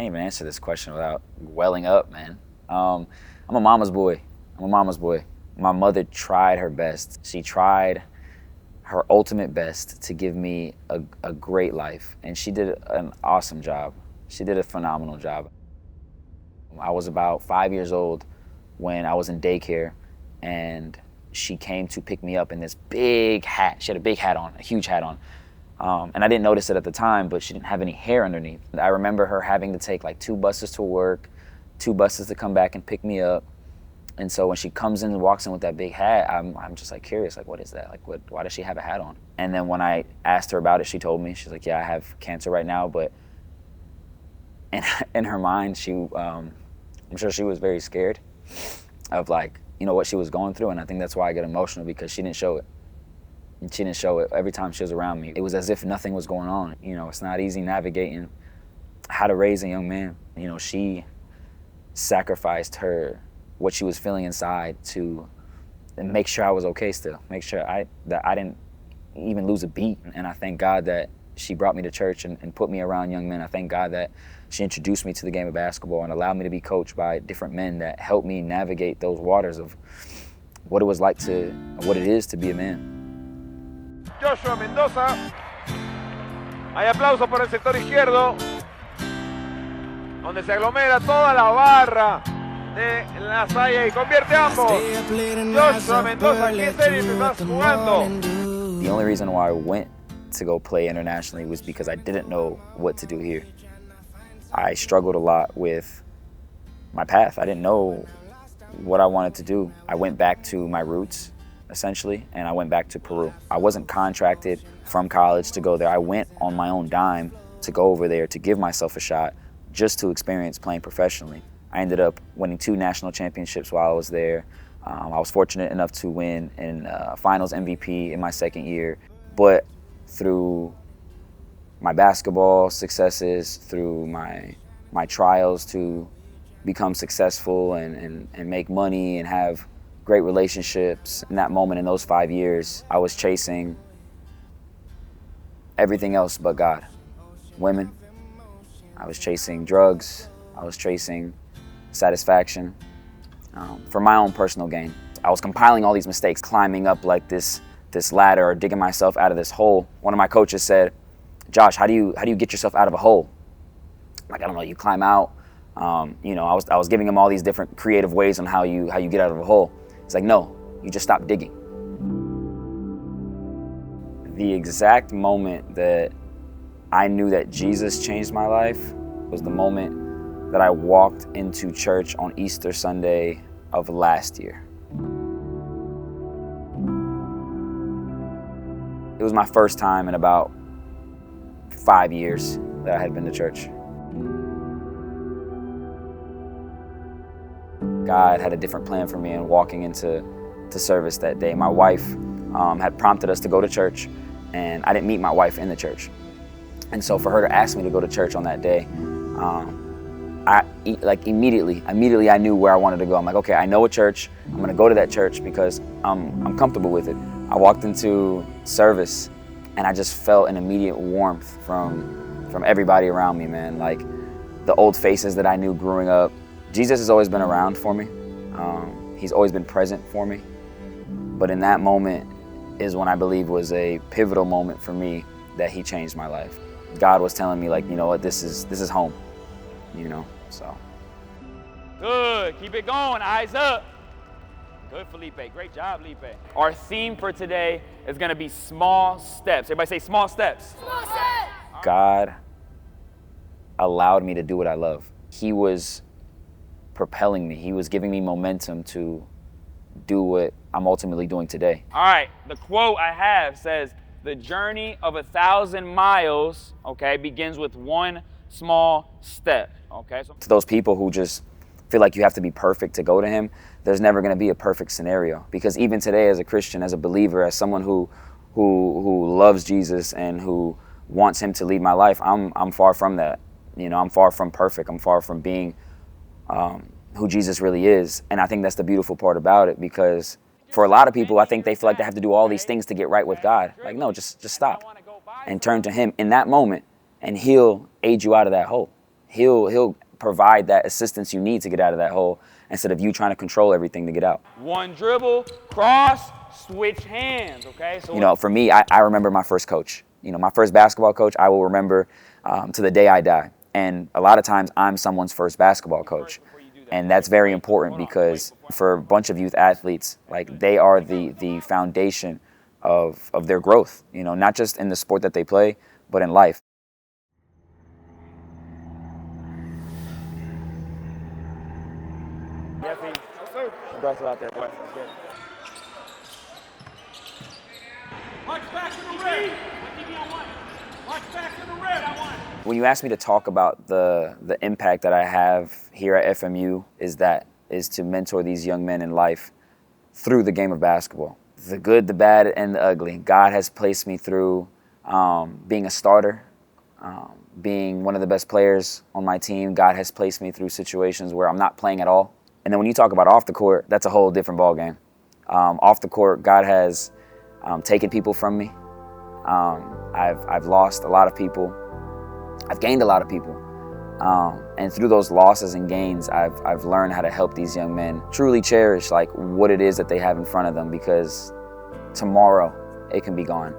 can't even answer this question without welling up, man. I'm a mama's boy. My mother tried her best. She tried her ultimate best to give me a great life, and she did an awesome job. She did a phenomenal job. I was about 5 years old when I was in daycare, and she came to pick me up in this big hat. She had a big hat on, a huge hat on. And I didn't notice it at the time, but she didn't have any hair underneath. I remember her having to take like 2 buses to work, 2 buses to come back and pick me up. And so when she comes in and walks in with that big hat, I'm just like curious, like, what is that? Like, why does she have a hat on? And then when I asked her about it, she told me, she's like, yeah, I have cancer right now. But in her mind, I'm sure she was very scared of, like, you know, what she was going through. And I think that's why I get emotional, because she didn't show it. And she didn't show it every time she was around me. It was as if nothing was going on. You know, it's not easy navigating how to raise a young man. You know, she sacrificed what she was feeling inside to make sure I was okay still, make sure that I didn't even lose a beat. And I thank God that she brought me to church and put me around young men. I thank God that she introduced me to the game of basketball and allowed me to be coached by different men that helped me navigate those waters of what it was like what it is to be a man. Joshua Mendoza. Hay aplausos por el sector izquierdo, donde se aglomera toda la barra de La Salle y convierte ambos. Joshua Mendoza, ¿qué serie te estás jugando? The only reason why I went to go play internationally was because I didn't know what to do here. I struggled a lot with my path. I didn't know what I wanted to do. I went back to my roots, essentially, and I went back to Peru. I wasn't contracted from college to go there. I went on my own dime to go over there to give myself a shot, just to experience playing professionally. I ended up winning 2 national championships while I was there. I was fortunate enough to win in finals MVP in my second year. But through my basketball successes, through my trials to become successful and make money and have great relationships, in that moment, in those 5 years, I was chasing everything else but God. Women, I was chasing drugs, I was chasing satisfaction for my own personal gain. I was compiling all these mistakes, climbing up like this ladder or digging myself out of this hole. One of my coaches said, Josh, how do you get yourself out of a hole? Like, I don't know, you climb out. You know, I was giving him all these different creative ways on how you get out of a hole. It's like, no, you just stop digging. The exact moment that I knew that Jesus changed my life was the moment that I walked into church on Easter Sunday of last year. It was my first time in about 5 years that I had been to church. God had a different plan for me in walking into service that day. My wife had prompted us to go to church, and I didn't meet my wife in the church. And so for her to ask me to go to church on that day, immediately I knew where I wanted to go. I'm like, okay, I know a church. I'm gonna go to that church because I'm comfortable with it. I walked into service and I just felt an immediate warmth from everybody around me, man. Like the old faces that I knew growing up. Jesus has always been around for me. He's always been present for me. But in that moment is when I believe was a pivotal moment for me that he changed my life. God was telling me, like, you know what, this is home, you know, so. Good, keep it going, eyes up. Good, Felipe, great job, Felipe. Our theme for today is gonna be small steps. Everybody say small steps. Small steps. God allowed me to do what I love. He was propelling me. He was giving me momentum to do what I'm ultimately doing today. All right, the quote I have says, the journey of 1,000 miles, okay, begins with one small step, okay? So to those people who just feel like you have to be perfect to go to him, there's never gonna be a perfect scenario. Because even today as a Christian, as a believer, as someone who loves Jesus and who wants him to lead my life, I'm far from that. You know, I'm far from perfect. I'm far from being who Jesus really is. And I think that's the beautiful part about it, because for a lot of people, I think they feel like they have to do all these things to get right with God. Like, no, just stop and turn to him in that moment, and he'll aid you out of that hole. He'll provide that assistance you need to get out of that hole instead of you trying to control everything to get out. One dribble, cross, switch hands, okay? So you know, for me, I remember my first coach. You know, my first basketball coach, I will remember to the day I die. And a lot of times I'm someone's first basketball coach. And that's very important because for a bunch of youth athletes, like they are the foundation of their growth, you know, not just in the sport that they play, but in life. Congrats out there, boy. March back to the red. March back to the red. I want. When you ask me to talk about the impact that I have here at FMU is to mentor these young men in life through the game of basketball. The good, the bad, and the ugly. God has placed me through being a starter, being one of the best players on my team. God has placed me through situations where I'm not playing at all. And then when you talk about off the court, that's a whole different ballgame. Off the court, God has taken people from me. I've lost a lot of people. I've gained a lot of people. And through those losses and gains, I've learned how to help these young men truly cherish like what it is that they have in front of them, because tomorrow it can be gone.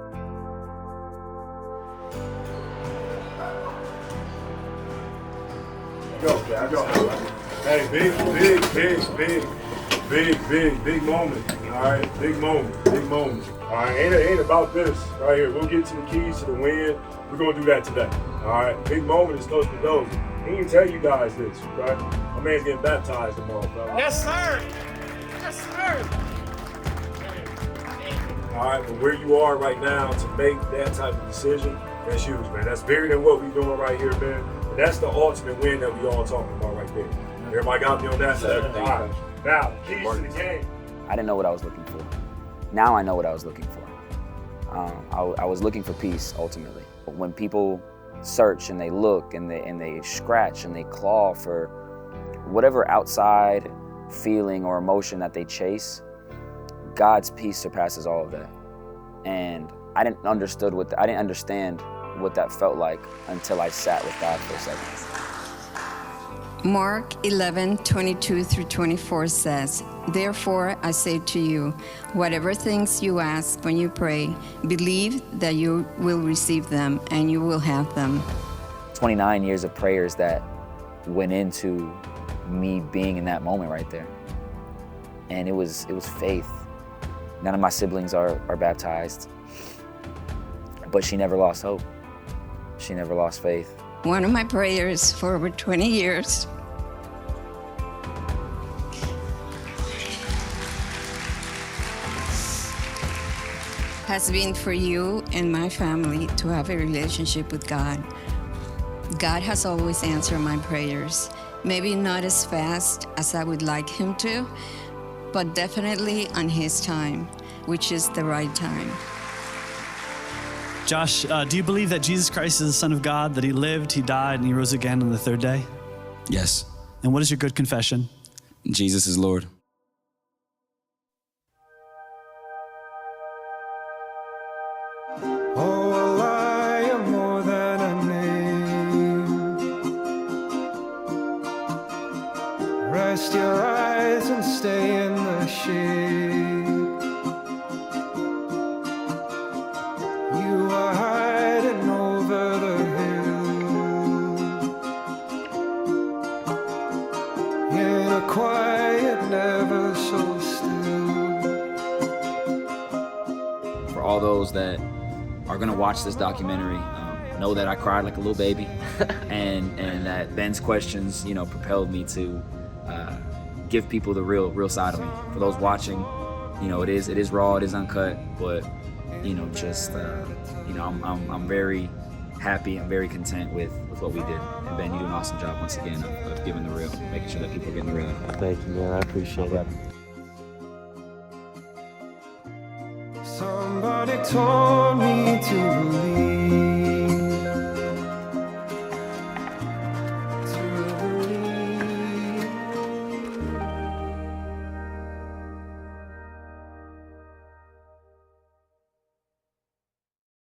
I go. Hey, big moment. All right, big moment. All right, ain't about this right here. We'll get to the keys to the win. We're gonna do that today. All right, big moment is Coach Mendoza. He didn't tell you guys this, right? My man's getting baptized tomorrow, bro. Yes, sir. Yes, sir. All right, but where you are right now to make that type of decision, that's huge, man. That's bigger than what we're doing right here, man. And that's the ultimate win that we all talking about right there. Everybody got me on that side. All right. Now, keys to the game. I didn't know what I was looking for. Now I know what I was looking for. I was looking for peace, ultimately. When people search and they look and they scratch and they claw for whatever outside feeling or emotion that they chase, God's peace surpasses all of that. And I didn't understand what that felt like until I sat with God for a second. Mark 11:22-24 says, "Therefore I say to you, whatever things you ask when you pray, believe that you will receive them and you will have them." 29 years of prayers that went into me being in that moment right there. And it was faith. None of my siblings are baptized, but she never lost hope. She never lost faith. One of my prayers for over 20 years has been for you and my family to have a relationship with God. God has always answered my prayers, maybe not as fast as I would like Him to, but definitely on His time, which is the right time. Josh, do you believe that Jesus Christ is the Son of God, that He lived, He died, and He rose again on the third day? Yes. And what is your good confession? Jesus is Lord. Oh, I am more than a name. Rest your eyes and stay in the shade. You are hiding over the hill, in a quiet, never so still. For all those that are gonna watch this documentary, know that I cried like a little baby, and that Ben's questions, propelled me to give people the real side of me. For those watching, it is raw, it is uncut, but I'm very happy, I'm very content with what we did. And Ben, you do an awesome job once again of giving the real, making sure that people are getting the real. Thank you, man. I appreciate it. Somebody told me to believe